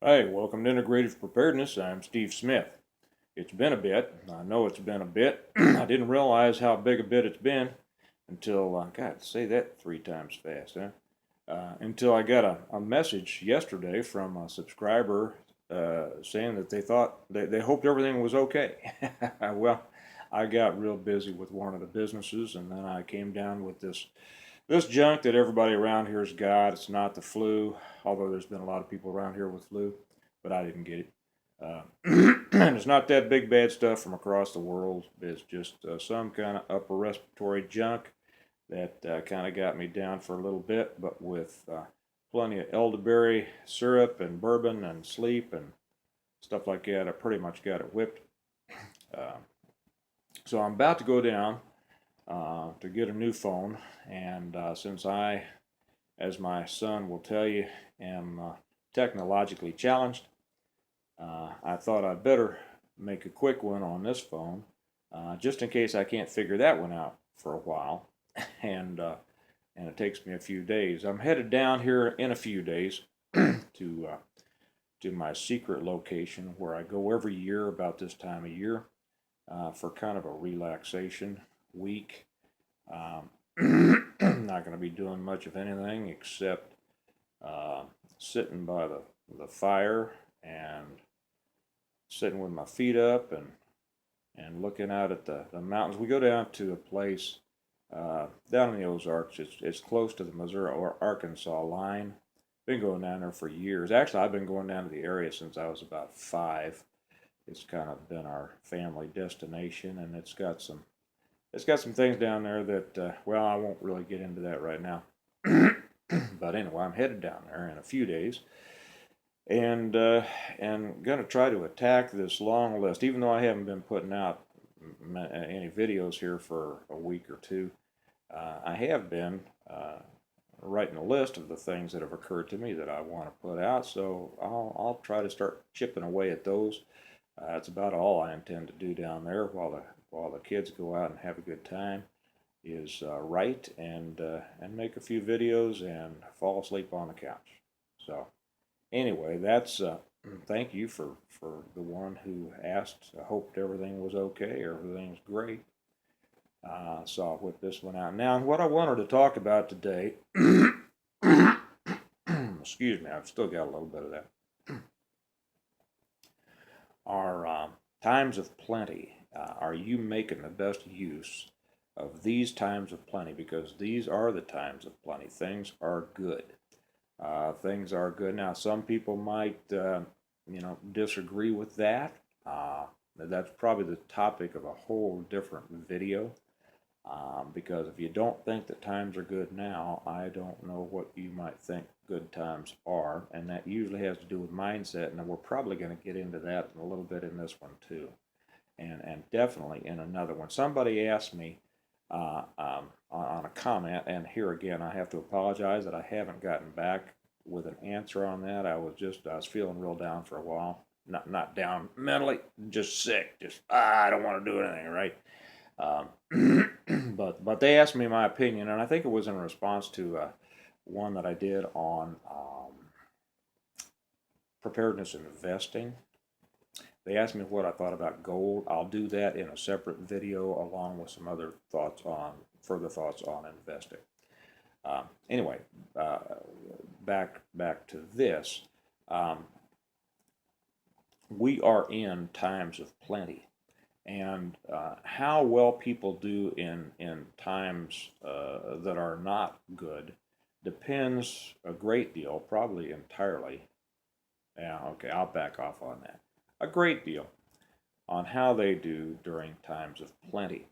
Hey, welcome to Integrative Preparedness. I'm Steve Smith. It's been a bit. I know it's been a bit. I didn't realize how big a bit it's been until, God, say that 3 times fast, huh? Until I got a message yesterday from a subscriber saying that they thought, they hoped everything was okay. Well, I got real busy with one of the businesses, and then I came down with this junk that everybody around here's got. It's not the flu, although there's been a lot of people around here with flu, but I didn't get it. And it's not that big bad stuff from across the world. It's just some kind of upper respiratory junk that kind of got me down for a little bit, but with plenty of elderberry syrup and bourbon and sleep and stuff like that, I pretty much got it whipped. Uh, so I'm about to go down to get a new phone, and since I, as my son will tell you, am technologically challenged, I thought I'd better make a quick one on this phone, just in case I can't figure that one out for a while, and it takes me a few days. I'm headed down here in a few days to my secret location where I go every year about this time of year for kind of a relaxation week. Not going to be doing much of anything except sitting by the fire and sitting with my feet up and looking out at the mountains. We go down to a place down in the Ozarks. It's close to the Missouri or Arkansas line. Been going down there for years. Actually, I've been going down to the area since I was about 5. It's kind of been our family destination, and it's got some things down there that well, I won't really get into that right now. But anyway, I'm headed down there in a few days, and going to try to attack this long list. Even though I haven't been putting out any videos here for a week or two, I have been writing a list of the things that have occurred to me that I want to put out. So I'll try to start chipping away at those. That's about all I intend to do down there while the kids go out and have a good time, is write and make a few videos and fall asleep on the couch. So anyway, that's thank you for the one who asked. I hoped everything was okay or everything's great. So I'll whip this one out now. What I wanted to talk about today, excuse me, I've still got a little bit of that, are times of plenty. Are you making the best use of these times of plenty? Because these are the times of plenty. Things are good. Things are good. Now, some people might, disagree with that. That's probably the topic of a whole different video. Because if you don't think that times are good now, I don't know what you might think good times are, and that usually has to do with mindset, and we're probably going to get into that a little bit in this one too, and definitely in another one. Somebody asked me on a comment, and here again I have to apologize that I haven't gotten back with an answer on that. I was feeling real down for a while, not down mentally, just sick, just I don't want to do anything, right? But they asked me my opinion, and I think it was in response to one that I did on preparedness and investing. They asked me what I thought about gold. I'll do that in a separate video along with some other further thoughts on investing. Anyway, back to this. We are in times of plenty. And how well people do in times that are not good depends a great deal, probably entirely. Yeah, okay, I'll back off on that. A great deal on how they do during times of plenty.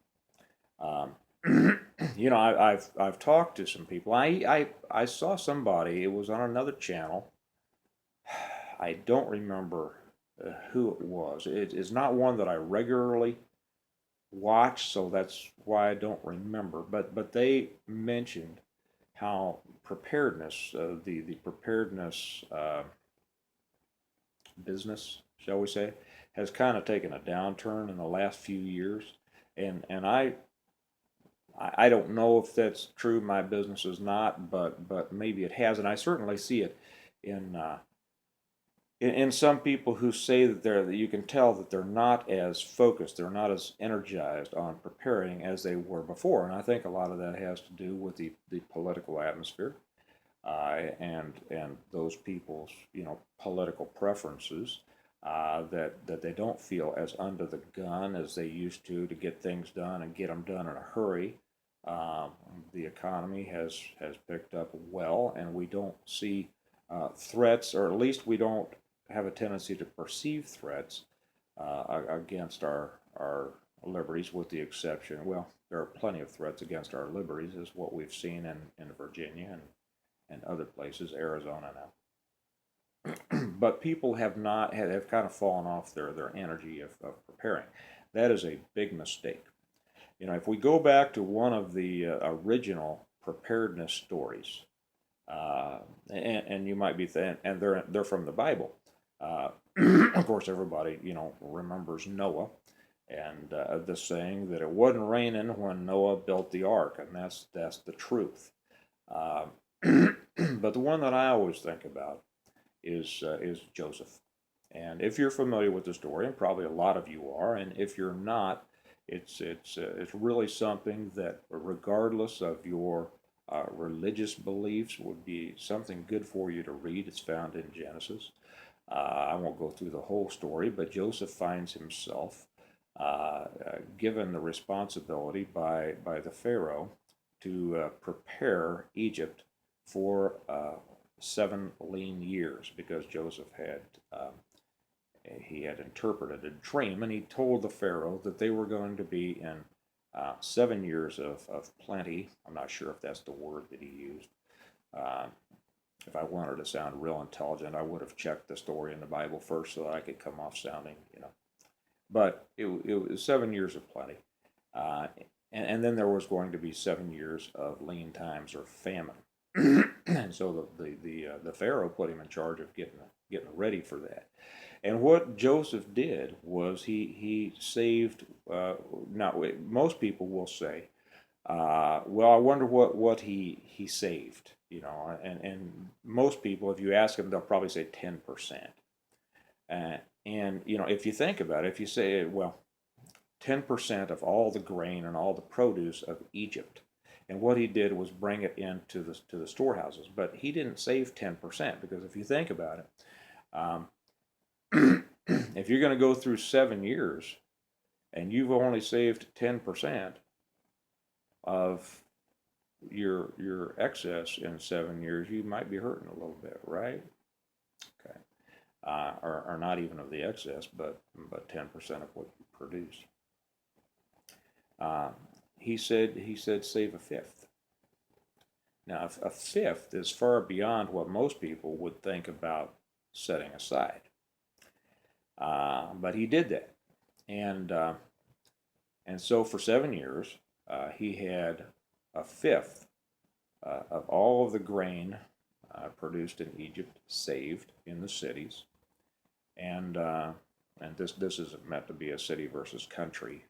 Um, I've talked to some people. I saw somebody. It was on another channel. I don't remember who it was. It is not one that I regularly watch, so that's why I don't remember. But they mentioned how preparedness, the preparedness business, shall we say, has kind of taken a downturn in the last few years, and I don't know if that's true. My business is not, but maybe it has, and I certainly see it in in some people who say that you can tell that they're not as focused, they're not as energized on preparing as they were before. And I think a lot of that has to do with the political atmosphere, and those people's political preferences, that they don't feel as under the gun as they used to get things done and get them done in a hurry. The economy has picked up well, and we don't see threats, or at least we don't have a tendency to perceive threats against our liberties, with the exception, well, there are plenty of threats against our liberties, is what we've seen in Virginia and other places, Arizona now. But people have kind of fallen off their energy of preparing. That is a big mistake. If we go back to one of the original preparedness stories, and you might be and they're from the Bible. Of course, everybody remembers Noah, and the saying that it wasn't raining when Noah built the ark, and that's the truth. But the one that I always think about is Joseph. And if you're familiar with the story, and probably a lot of you are, and if you're not, it's really something that, regardless of your religious beliefs, would be something good for you to read. It's found in Genesis. I won't go through the whole story, but Joseph finds himself given the responsibility by the Pharaoh to prepare Egypt for 7 lean years, because Joseph had interpreted a dream, and he told the Pharaoh that they were going to be in 7 years of plenty. I'm not sure if that's the word that he used. If I wanted to sound real intelligent, I would have checked the story in the Bible first so that I could come off sounding, But it was 7 years of plenty. And then there was going to be 7 years of lean times, or famine. And so the Pharaoh put him in charge of getting ready for that. And what Joseph did was he saved. Most people will say, well, I wonder what he saved. And most people, if you ask them, they'll probably say 10%. And if you think about it, if you say, well, 10% of all the grain and all the produce of Egypt, and what he did was bring it into the storehouses. But he didn't save 10%, because if you think about it, if you're going to go through 7 years and you've only saved 10% of your excess in 7 years, you might be hurting a little bit, right? Okay, or not even of the excess, but 10% of what you produce. He said save a fifth. Now, a fifth is far beyond what most people would think about setting aside. But he did that, and so for 7 years, he had a fifth of all of the grain produced in Egypt saved in the cities, and this isn't meant to be a city versus country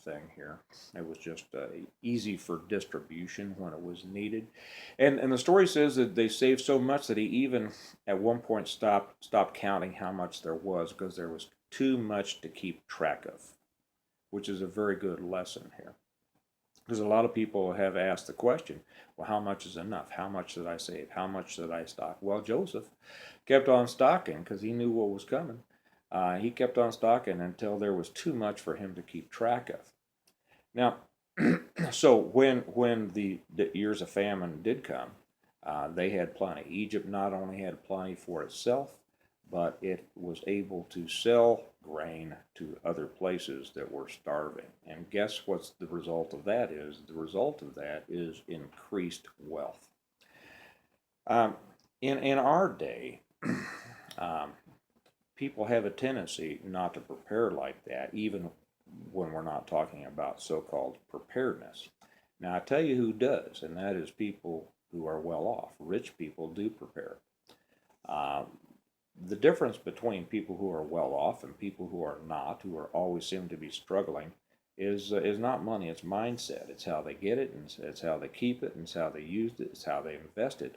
thing here. It was just easy for distribution when it was needed, and the story says that they saved so much that he even at one point stopped counting how much there was, because there was too much to keep track of, which is a very good lesson here. Because a lot of people have asked the question, well, how much is enough? How much did I save? How much did I stock? Well, Joseph kept on stocking because he knew what was coming. He kept on stocking until there was too much for him to keep track of. Now, so when the years of famine did come, they had plenty. Egypt not only had plenty for itself, but it was able to sell grain to other places that were starving. And guess what's the result of that is? The result of that is increased wealth. In our day, people have a tendency not to prepare like that, even when we're not talking about so-called preparedness. Now, I tell you who does, and that is people who are well off. Rich people do prepare. The difference between people who are well off and people who are not, who are always seem to be struggling, is not money. It's mindset. It's how they get it, and it's how they keep it, and it's how they use it, it's how they invest it,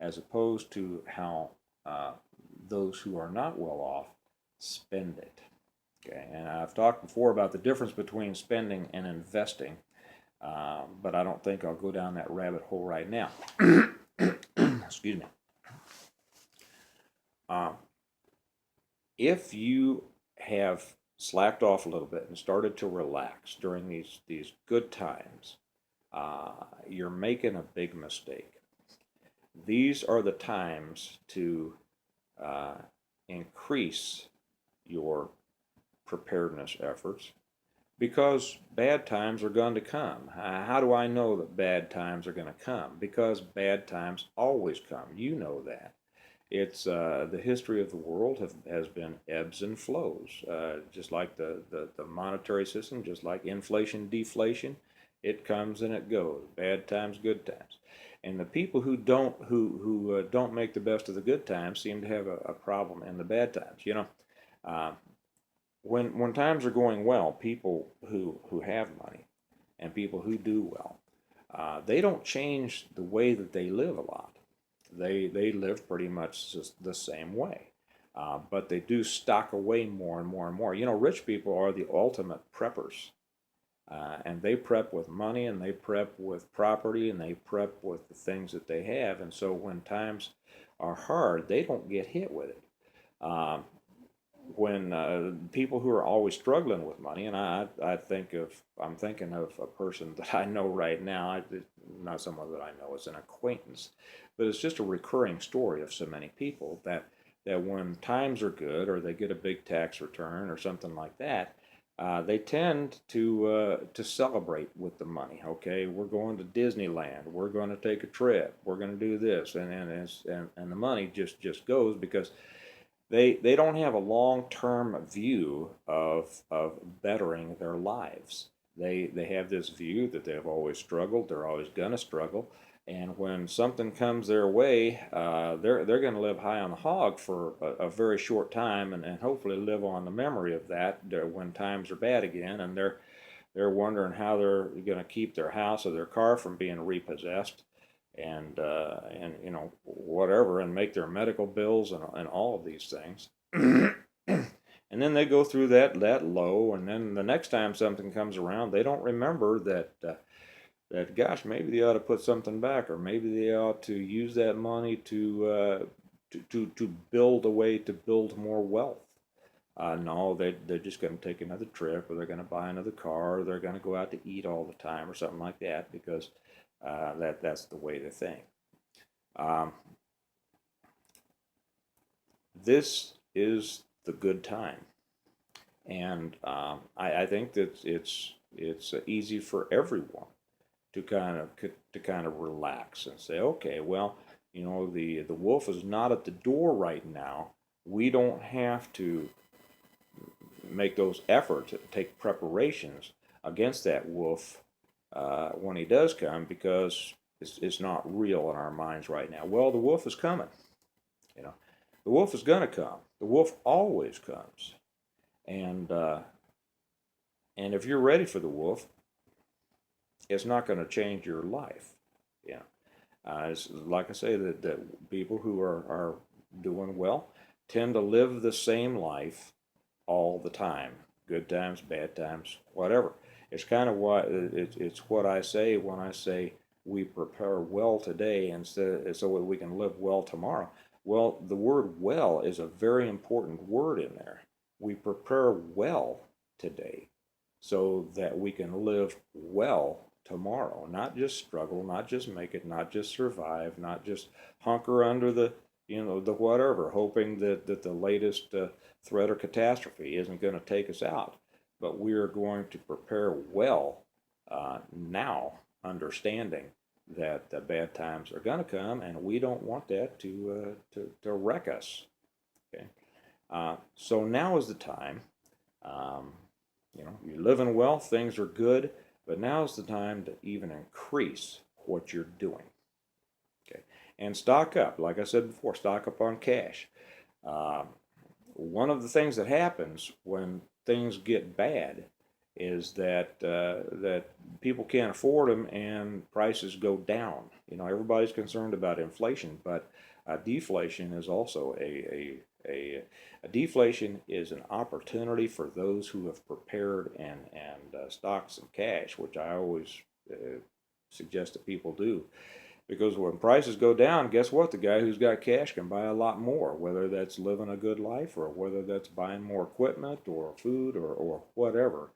as opposed to how those who are not well off spend it. Okay, and I've talked before about the difference between spending and investing, but I don't think I'll go down that rabbit hole right now. Excuse me. If you have slacked off a little bit and started to relax during these good times, you're making a big mistake. These are the times to increase your preparedness efforts, because bad times are going to come. How do I know that bad times are going to come? Because bad times always come. You know that. It's the history of the world has been ebbs and flows, just like the monetary system, just like inflation, deflation. It comes and it goes. Bad times, good times. And the people who don't make the best of the good times seem to have a problem in the bad times. You know, when times are going well, people who have money and people who do well, they don't change the way that they live a lot. They live pretty much just the same way, but they do stock away more and more and more. You know, rich people are the ultimate preppers, and they prep with money, and they prep with property, and they prep with the things that they have. And so when times are hard, they don't get hit with it. When people who are always struggling with money, and I'm thinking of a person that I know right now, not someone that I know, it's an acquaintance, but it's just a recurring story of so many people that when times are good, or they get a big tax return or something like that, they tend to celebrate with the money. Okay, we're going to Disneyland, we're going to take a trip, we're going to do this, and the money just goes, because they don't have a long-term view of bettering their lives. They have this view that they've always struggled, they're always going to struggle, and when something comes their way, they're going to live high on the hog for a very short time, and hopefully live on the memory of that when times are bad again, and they're wondering how they're going to keep their house or their car from being repossessed, and you know, whatever, and make their medical bills and all of these things. And then they go through that low, and then the next time something comes around, they don't remember that gosh, maybe they ought to put something back, or maybe they ought to use that money to build a way to build more wealth. No, they're just going to take another trip, or they're going to buy another car, or they're going to go out to eat all the time, or something like that, because that's the way they think. This is the good time, and I think that it's easy for everyone to kind of relax and say, okay, well, you know, the wolf is not at the door right now. We don't have to make those efforts, take preparations against that wolf when he does come, because it's not real in our minds right now. Well, the wolf is coming. You know, the wolf is going to come. The wolf always comes, and if you're ready for the wolf, it's not going to change your life. Yeah, it's like I say, that people who are doing well tend to live the same life all the time, good times, bad times, whatever. It's kind of what it's what I say when I say we prepare well today, so that we can live well tomorrow. Well, the word "well" is a very important word in there. We prepare well today so that we can live well tomorrow, not just struggle, not just make it, not just survive, not just hunker under the whatever, hoping that the latest threat or catastrophe isn't going to take us out. But we are going to prepare well now, understanding that the bad times are going to come, and we don't want that to wreck us. Okay, so now is the time. You're living well, things are good, but now is the time to even increase what you're doing. Okay, and stock up. Like I said before, stock up on cash. One of the things that happens when things get bad is that people can't afford them and prices go down. You know, everybody's concerned about inflation, but deflation is also a deflation is an opportunity for those who have prepared and stocked some cash, which I always suggest that people do. Because when prices go down, guess what? The guy who's got cash can buy a lot more, whether that's living a good life or whether that's buying more equipment or food or whatever.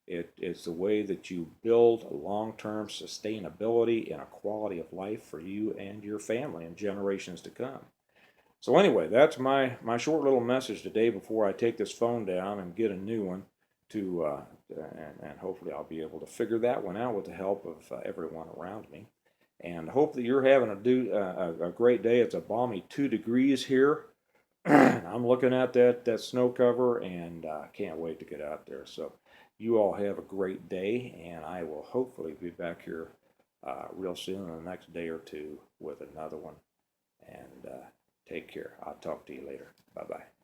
It's the way that you build long-term sustainability and a quality of life for you and your family and generations to come. So anyway, that's my short little message today before I take this phone down and get a new one and hopefully I'll be able to figure that one out with the help of everyone around me. And hope that you're having a great day. It's a balmy 2 degrees here. I'm looking at that snow cover and can't wait to get out there. So you all have a great day, and I will hopefully be back here real soon in the next day or two with another one. And take care. I'll talk to you later. Bye-bye.